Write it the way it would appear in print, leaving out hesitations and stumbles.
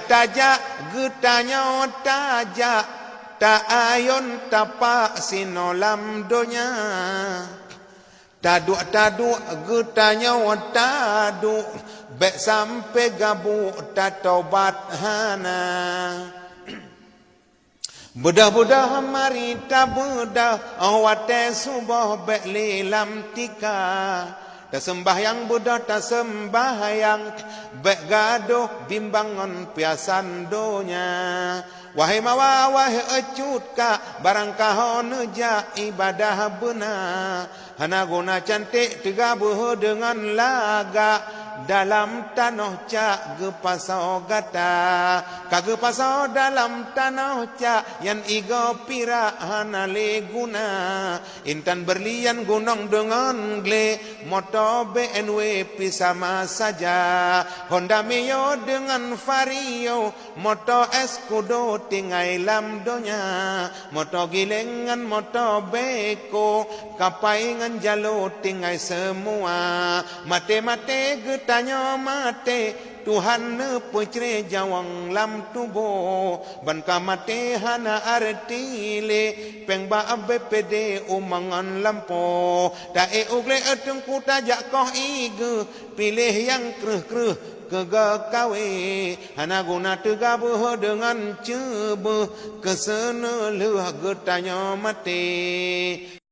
tajak getanya tajak ta ayon tapak sinolam donya taduk getanya taduk bek sampai gabuk tatobat hana Budah-budah mari ta budah awate subuh bek lilam tika ta sembahyang budah ta sembahyang bek gaduh bimbangon piasan donya wahai mawa wahai ecut ka barang kahon ja ibadah benar hana guna cantik tegabuh dengan laga dalam tanah cak gepasau gata kagepasau dalam tanah cak yang iga pira hana le guna intan berlian gunung dengan gle motor BMW pisama saja Honda Mio dengan Vario motor Escudo tinggai lam donya motor gilengan motor beko kapai ngan jalo tinggai semua mate-mate getanya mate Tuhan ne pucre jawang lam tubo ban kamate hana artile peng ba BPD umangan lampo ta ugle etengku tajak koh ige pilih yang kreh-kreh kega kawe hana guna tegabuh dengan cebeh kesana leuh getanya mate